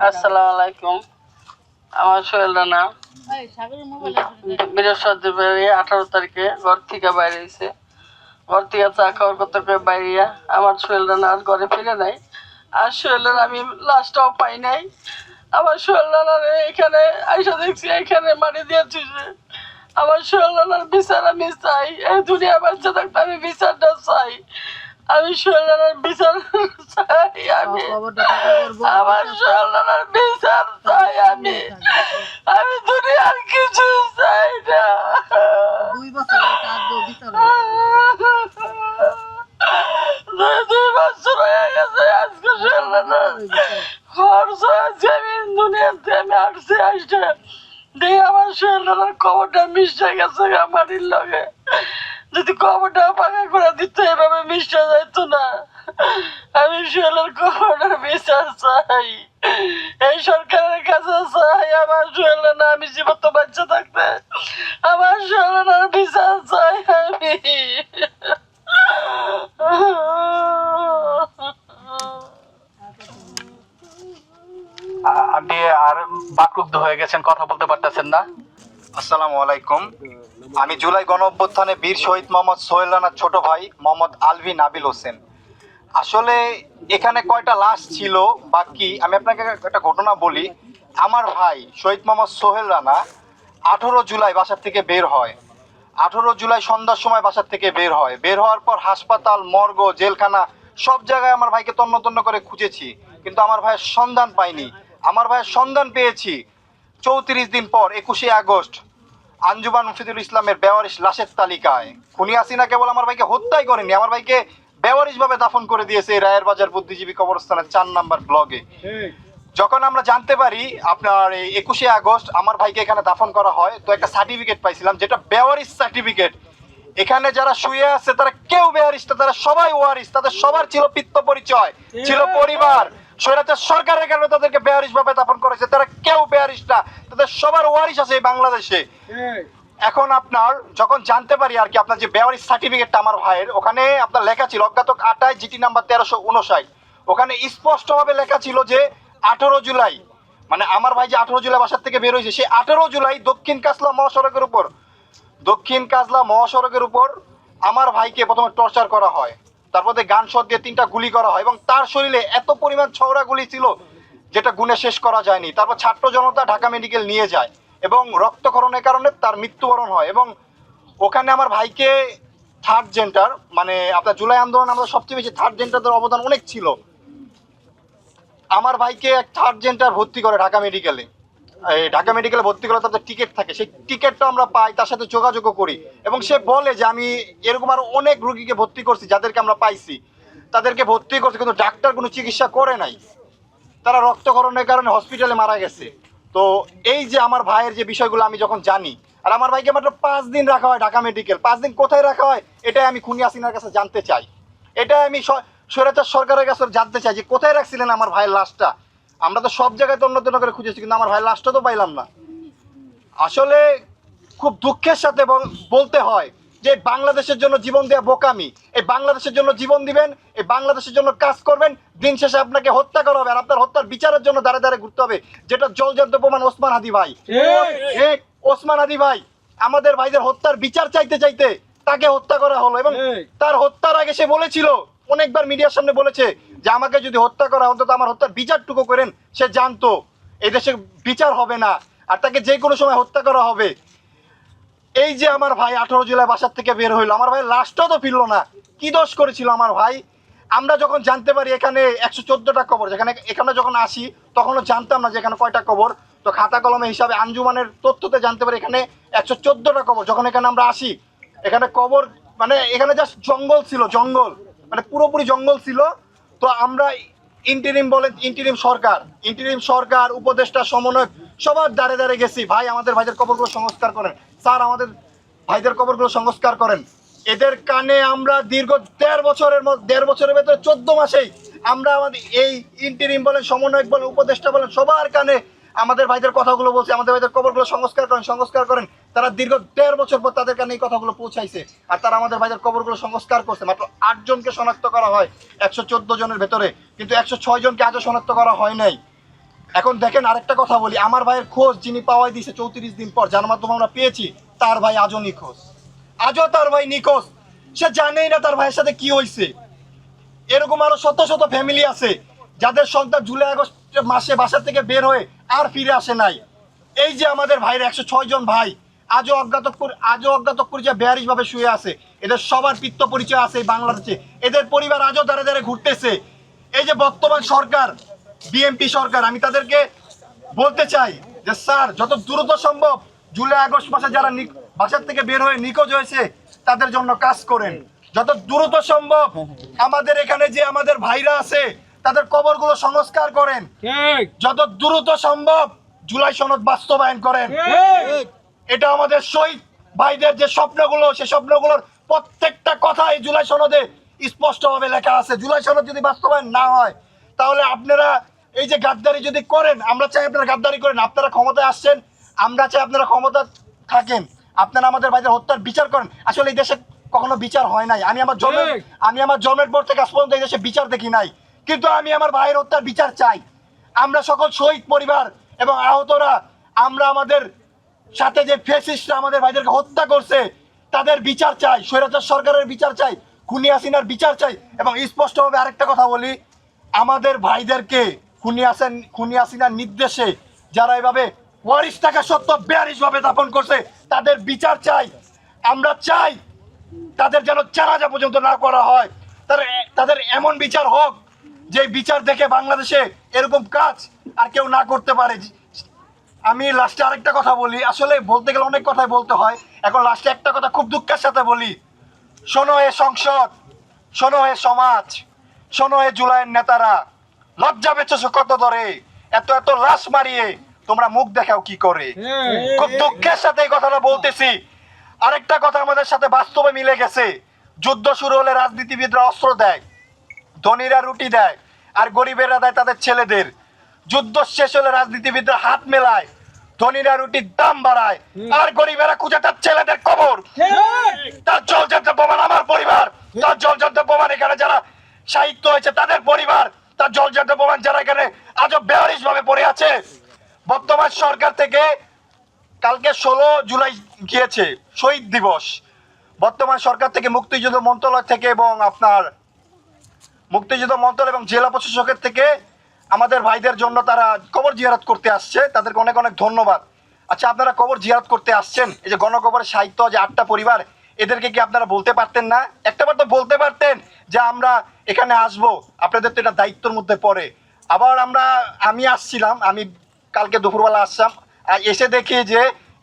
আসসালামু আলাইকুম। আমার সোহেল রানা বৃহস্পতিবার 18 তারিখে ঘর থেকে বাইরে হয়েছে। ঘর থেকে চা খাওয়ার কথা করে বাইরিয়া আমার সোহেল রানা আর ঘরে ফিরে নাই। আর সোহেল রানা আমি লাশটাও পাই নাই। আমার সোহেল রানার এখানে আইসা দেখছি এখানে মাটি দিয়েছি। আমার সোহেল রানার বিচার আমি চাই। এই দুনিয়া বাচ্চা থাকতে আমি বিচারটা চাই। আমি সোহেল রানার বিচার চাই। আমি আমার সোহেল রানার বিচার চাই। আমি দুনিয়ার কিছু চাই না। 2 বছরের কাজ বিচার 2 বছর হয়ে গেছে আজকে সোহেল রানা খরচ হয়েছে। আমি দুনিয়াতে আমি আসছি আসছে দেখি আমার সোহেল রানার খবরটা মিশে গেছে মাটির লগে। যদি খবরটা পাকা করে দিত এভাবে মিশে যাইতো না। আমি সোহেলের খবরটার বিচার চাই। এই সরকারের কাছে চাই আমার সোহেল রানা আমি জীবন্ত বাচ্চা থাকতে আমার সোহেল রানার বিচার চাই আমি। আপনি আর বাকরুদ্ধ হয়ে গেছেন, কথা বলতে পারতেছেন না। আসসালামু আলাইকুম। আমি জুলাই গণ অভ্যুত্থানে বীর শহীদ মোহাম্মদ সোহেল রানার ছোট ভাই মোহাম্মদ আলভি নাবিল হোসেন। আসলে এখানে কয়টা লাশ ছিল বাকি আমি আপনাকে একটা ঘটনা বলি। আমার ভাই শহীদ মোহাম্মদ সোহেল রানা 18 জুলাই বাসার থেকে বের হয়। 18 জুলাই সন্ধ্যার সময় বাসার থেকে বের হয়। বের হওয়ার পর হাসপাতাল, মর্গ, জেলখানা সব জায়গায় আমার ভাইকে তন্ন তন্ন করে খুঁজেছি, কিন্তু আমার ভাইয়ের সন্ধান পাইনি। আমার ভাইয়ের সন্ধান পেয়েছি 34 দিন পর 21শে আগস্ট আঞ্জুমান মুফিদুল ইসলামের বেওয়ারিশ লাশের তালিকায়। খুনি হাসিনা কেবল আমার ভাইকে হত্যাই করেনি, আমার ভাইকে বেওয়ারিশভাবে দাফন করে দিয়েছে রায়ের বাজার বুদ্ধিজীবী কবরস্থানের 4 নম্বর ব্লগে। যখন আমরা জানতে পারি আপনার এই 21শে আগস্ট আমার ভাইকে এখানে দাফন করা হয়, তো একটা সার্টিফিকেট পাইছিলাম যেটা বেওয়ারিশ সার্টিফিকেট। এখানে যারা শুয়ে আছে তারা কেউ বেওয়ারিশ না, তারা সবাই ওয়ারিশ। তাদের সবার ছিল পিতৃ পরিচয়, ছিল পরিবার। স্বৈরাচার সরকারের কারণে তাদেরকে বেওয়ারিশ ভাবে দাফন করেছে, তারা কেউ বেওয়ারিশ না, তাদের সবার ওয়ারিশ আছে এই বাংলাদেশে। এখন আপনার যখন জানতে পারি আর কি আপনার যে বেওয়ারিশ সার্টিফিকেটটা আমার ভাইয়ের, ওখানে আপনার লেখা ছিল অজ্ঞাতক 28 জিটি নাম্বার 1359। ওখানে স্পষ্টভাবে লেখা ছিল যে 18 জুলাই, মানে আমার ভাই যে 18 জুলাই বাসার থেকে বের হয়েছে, সেই 18 জুলাই দক্ষিণ কাজলা মহাসড়কের উপর আমার ভাইকে প্রথমে টর্চার করা হয়। তারপরে গান শট দিয়ে 3টা গুলি করা হয় এবং তার শরীরে এত পরিমাণ ছওড়া গুলি ছিল যেটা গুণে শেষ করা যায়নি। তারপর ছাত্র জনতা ঢাকা মেডিকেল নিয়ে যায় এবং রক্তক্ষরণের কারণে তার মৃত্যুবরণ হয়। এবং ওখানে আমার ভাইকে থার্ড জেন্ডার, মানে আপনার জুলাই আন্দোলন আমাদের সবচেয়ে বেশি থার্ড জেন্ডারদের অবদান অনেক ছিল। আমার ভাইকে এক থার্ড জেন্ডার ভর্তি করে ঢাকা মেডিকেলে। ঢাকা মেডিকেলে ভর্তি করলে তাদের টিকিট থাকে, সেই টিকিটটা আমরা পাই, তার সাথে যোগাযোগও করি এবং সে বলে যে আমি এরকম আরো অনেক রুগীকে ভর্তি করছি যাদেরকে আমরা পাইছি, তাদেরকে ভর্তি করছি কিন্তু ডাক্তার কোনো চিকিৎসা করে নাই, তারা রক্তক্ষরণের কারণে হসপিটালে মারা গেছে। তো এই যে আমার ভাইয়ের যে বিষয়গুলো আমি যখন জানি, আর আমার ভাইকে মাত্র 5 দিন রাখা হয় ঢাকা মেডিকেল। 5 দিন কোথায় রাখা হয় এটাই আমি খুনি হাসিনার কাছে জানতে চাই। এটাই আমি স্বৈরাচার সরকারের কাছে জানতে চাই যে কোথায় রাখছিলেন আমার ভাইয়ের লাশটা। আমরা তো সব জায়গায় তন্ন তন্ন করে খুঁজেছি কিন্তু আমার ভাইয়ের লাশটা তো পাইলাম না। আসলে খুব দুঃখের সাথে বলতে হয় যে বাংলাদেশের জন্য জীবন দেওয়া বোকামি। এই বাংলাদেশের জন্য জীবন দিবেন, এই বাংলাদেশের জন্য কাজ করবেন, দিন শেষে আপনাকে হত্যা করা হবে আর আপনার হত্যার বিচারের জন্য দাঁড়ে দাঁড়ে ঘুরতে হবে, যেটা জলজান্ত প্রমাণ ওসমান হাদি ভাই। ওসমান হাদি ভাই আমাদের ভাইদের হত্যার বিচার চাইতে চাইতে তাকে হত্যা করা হলো এবং তার হত্যার আগে সে বলেছিল, অনেকবার মিডিয়ার সামনে বলেছে যে আমাকে যদি হত্যা করা অন্তত আমার হত্যার বিচারটুকু করেন। সে জানতো এই দেশে বিচার হবে না আর তাকে যে কোনো সময় হত্যা করা হবে। এই যে আমার ভাই 18 জুলাই বাসার থেকে বের হইলো, আমার ভাই লাশটাও তো ফিরলো না। কি দোষ করেছিল আমার ভাই? আমরা যখন জানতে পারি এখানে 114টা কবর, এখানে যখন আসি তখনও জানতাম না যে এখানে কয়টা কবর। তো খাতা কলমে হিসাবে আঞ্জুমানের তথ্যতে জানতে পারি এখানে 114টা কবর। যখন এখানে আমরা আসি এখানে কবর মানে এখানে জাস্ট জঙ্গল ছিল, জঙ্গল মানে পুরোপুরি জঙ্গল ছিল। তো আমরা ইন্টিরিম সরকার উপদেষ্টা সমন্বয়ক সবার দ্বারে দ্বারে গেছি, ভাই আমাদের ভাইদের কবরগুলো সংস্কার করেন, স্যার আমাদের ভাইদের কবরগুলো সংস্কার করেন। এদের কানে আমরা দীর্ঘ 1.5 বছরের ভেতরে 14 মাসেই আমরা আমাদের এই ইন্টিরিম বলেন, সমন্বয়ক বলেন, উপদেষ্টা বলেন, সবার কানে আমাদের ভাইদের কথাগুলো বলছে, আমাদের ভাইদের কবরগুলো সংস্কার করেন। তারা দীর্ঘ 1.5 বছর পর তাদের কানে এই কথাগুলো পৌঁছাইছে আর তারা আমাদের ভাইদের কবরগুলো সংস্কার করছে। মাত্র 8 জনকে শনাক্ত করা হয় 114 জনের ভেতরে, কিন্তু 106 জনকে আজও শনাক্ত করা হয় নাই। এখন দেখেন আরেকটা কথা বলি, আমার ভাইয়ের খোঁজ যিনি পাওয়াই দিয়েছে 34 দিন পর, যার মাধ্যমে আমরা পেয়েছি, তার ভাই আজও নিখোঁজ। আজও তার ভাই নিখোঁজ, সে জানেই না তার ভাইয়ের সাথে কি হয়েছে। এরকম আরো শত শত ফ্যামিলি আছে যাদের সন্তান জুলাই আগস্ট মাসে বাসা থেকে বের হয়ে আর ফিরে আসে নাই। এই যে আমাদের ভাইয়ের 106 জন ভাই আজও অজ্ঞাত পরিচয় বেয়ারিশ ভাবে শুয়ে আছে। এদের সবার পিত্ত পরিচয় আছে এই বাংলাদেশে। এদের পরিবার আজও দাঁড়ে দাঁড়ে ঘুরতেছে। এই যে বর্তমান সরকার, বিএনপি সরকার, আমি তাদেরকে বলতে চাই যে স্যার, যত দ্রুত সম্ভব জুলাই আগস্ট মাসে যারা বাসার থেকে বের হয়ে নিখোঁজ হয়েছে তাদের জন্য কাজ করেন। যত দ্রুত সম্ভব আমাদের এখানে যে আমাদের ভাইরা আছে তাদের কবরগুলো সংস্কার করেন। যত দ্রুত সম্ভব জুলাই সনদ বাস্তবায়ন করেন। এটা আমাদের শহীদ ভাইদের যে স্বপ্নগুলো, সেই স্বপ্নগুলোর প্রত্যেকটা কথা এই জুলাই সনদে স্পষ্টভাবে লেখা আছে। জুলাই সনদ যদি বাস্তবায়ন না হয় তাহলে আপনারা এই যে গাদ্দারি যদি করেন, আমরা চাই আপনারা গাদ্দারি করেন, আপনারা ক্ষমতায় আসছেন, আমরা চাই আপনারা ক্ষমতা থাকেন, আপনারা আমাদের ভাইদের হত্যার বিচার করেন। আসলে এই দেশে কখনো বিচার হয় নাই। আমি আমার জন্মের পর থেকে আজ পর্যন্ত এই দেশে বিচার দেখি নাই, কিন্তু আমি আমার ভাইয়ের হত্যার বিচার চাই। আমরা সকল শহীদ পরিবার এবং আহতরা, আমরা আমাদের সাথে যে ফ্যাসিস্টরা আমাদের ভাইদেরকে হত্যা করছে তাদের বিচার চাই, স্বৈরাচার সরকারের বিচার চাই, খুনি হাসিনার বিচার চাই। এবং স্পষ্টভাবে আরেকটা কথা বলি, আমাদের ভাইদেরকে খুনি হাসিনার নির্দেশে যারা এভাবে ওয়ারিশ থাকা সত্ত্বেও বেয়ারিশ ভাবে দাপন করছে তাদের বিচার চাই। আমরা চাই তাদের যেন জানাজা পর্যন্ত না করা হয়, তাদের এমন বিচার হোক যে বিচার দেখে বাংলাদেশে এরকম কাজ আর কেউ না করতে পারে। আমি লাস্টে আরেকটা কথা বলি, আসলে বলতে গেলে অনেক কথাই বলতে হয়, এখন লাস্টে একটা কথা খুব দুঃখের সাথে বলি। শোনো হে সংসদ, শোনো হে সমাজ, শোনো হে জুলাইয়ের নেতারা, লজ্জা বেচেছো কত দরে, এত এত লাশ মারিয়ে তোমরা মুখ দেখাও কি করে। খুব দুঃখের সাথে এই কথাটা বলতেছি। আরেকটা কথা আমাদের সাথে বাস্তবে মিলে গেছে, যুদ্ধ শুরু হলে রাজনীতিবিদরা অস্ত্র দেয়, ধনীরা রুটি দেয়, আর গরিবেরা দেয় তাদের ছেলেদের। যুদ্ধ শেষ হলে রাজনীতিবিদরা হাত মেলায়, ধনীরা রুটির দাম বাড়ায়, আর গরিবেরা খুঁজে তার ছেলেদের কবর। তার জলজান্ত প্রমাণ আমার পরিবার, তার জলজান্ত প্রমাণ এখানে যারা সাহিত্য হয়েছে তাদের পরিবার, তার জলজান্ত প্রমাণ যারা এখানে আজও বেয়ারিশ ভাবে পড়ে আছে। বর্তমান সরকার থেকে কালকে 16 জুলাই গিয়েছে শহীদ দিবস, বর্তমান সরকার থেকে মুক্তিযুদ্ধ মন্ত্রণালয় থেকে এবং আপনার মুক্তিযুদ্ধ মন্ত্রণালয় এবং জেলা প্রশাসকের থেকে আমাদের ভাইদের জন্য তারা কবর জিয়ারত করতে আসছে, তাদেরকে অনেক অনেক ধন্যবাদ। আচ্ছা, আপনারা কবর জিয়ারত করতে আসছেন, এই যে গণকবরের সাহিত্য যে 8টা পরিবার, এদেরকে কি আপনারা বলতে পারতেন না? একটাবার তো বলতে পারতেন যে আমরা এখানে আসব, আপনাদের তো এটা দায়িত্বের মধ্যে পড়ে। আবার আমি আসছিলাম, আমি কালকে দুপুরবেলা আসলাম, এসে দেখি যে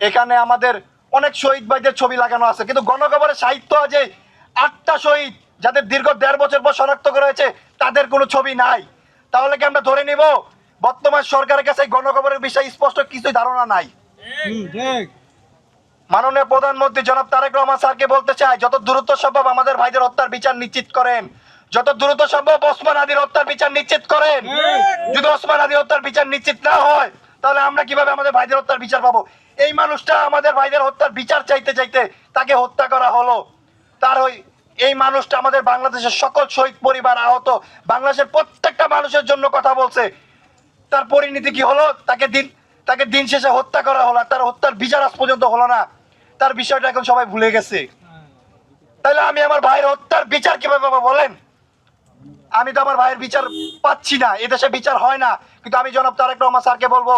এখানে আমাদের অনেক শহীদ ভাইদের ছবি লাগানো আছে, কিন্তু গণকবরের সাহিত্য যে 8টা শহীদ যাদের দীর্ঘ 1.5 বছর পর শনাক্ত করা হয়েছে তাদের কোনো ছবি নাই। তাহলে কি আমরা ধরে নিব বর্তমান সরকারের কাছে গণকবরের বিষয়ে স্পষ্ট কিছুই ধারণা নাই? মাননীয় প্রধানমন্ত্রী জনাব তারেক রহমান স্যারকে বলতে চাই, যত দ্রুত সম্ভব আমাদের ভাইদের হত্যার বিচার নিশ্চিত করেন, যত দ্রুত সম্ভব ওসমান হাদির হত্যার বিচার নিশ্চিত করেন। যদি ওসমান হাদির হত্যার বিচার নিশ্চিত না হয় তাহলে আমরা কিভাবে আমাদের ভাইদের হত্যার বিচার পাবো? এই মানুষটা আমাদের ভাইদের হত্যার বিচার চাইতে চাইতে তাকে হত্যা করা হলো। এই মানুষটা আমাদের বাংলাদেশের সকল শহীদ পরিবার, আহত বাংলাদেশের প্রত্যেকটা মানুষের জন্য কথা বলছে। তার পরিণতি কি হলো? তাকে দিন শেষে হত্যা করা হলো, তার হত্যার বিচার আজ পর্যন্ত হলো না। তার বিষয়টা এখন সবাই ভুলে গেছে। তাহলে আমি আমার ভাইয়ের হত্যার বিচার কিভাবে পাবো বলেন? আমি তো আমার ভাইয়ের বিচার পাচ্ছি না, এদেশে বিচার হয় না। কিন্তু আমি জনাব তারেক রহমান স্যারকে বলবো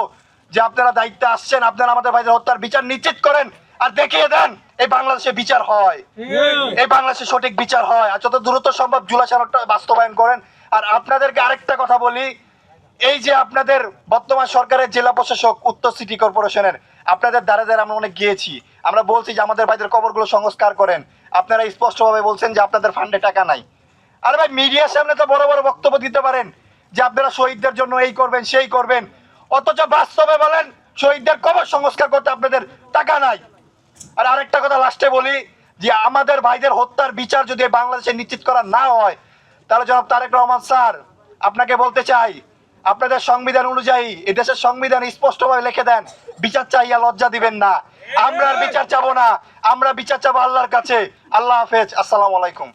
যে আপনারা দায়িত্বে আসছেন, আপনারা আমাদের ভাইদের হত্যার বিচার নিশ্চিত করেন আর দেখিয়ে দেন এই বাংলাদেশে বিচার হয়, এই বাংলাদেশে সঠিক বিচার হয়। আর যত দ্রুত সম্ভব জুলাই সনদটা বাস্তবায়ন করেন। আর আপনাদেরকে আরেকটা কথা বলি, এই যে আপনাদের বর্তমান সরকারের জেলা প্রশাসক উত্তর সিটি কর্পোরেশনের, আপনাদের দ্বারা দ্বারা আমরা অনেক গিয়েছি, আমরা বলছি যে আমাদের ভাইদের কবরগুলো সংস্কার করেন। আপনারা স্পষ্টভাবে বলছেন যে আপনাদের ফান্ডে টাকা নাই। আরে ভাই, মিডিয়ার সামনে তো বড় বড় বক্তব্য দিতে পারেন যে আপনারা শহীদদের জন্য এই করবেন সেই করবেন, অথচ বাস্তবে বলেন শহীদদের কবর সংস্কার করতে আপনাদের টাকা নাই। আর আরেকটা কথা লাস্টে বলি, যে আমাদের ভাইদের হত্যার বিচার যদি বাংলাদেশে নিশ্চিত করা না হয় তাহলে জনাব তারেক রহমান স্যার আপনাকে বলতে চাই, আপনাদের সংবিধান অনুযায়ী এদেশের সংবিধান স্পষ্টভাবে লিখে দেন, বিচার চাইয়া লজ্জা দিবেন না। আমরা আর বিচার চাবো না, আমরা বিচার চাবো আল্লাহর কাছে। আল্লাহ হাফেজ, আসসালামু আলাইকুম।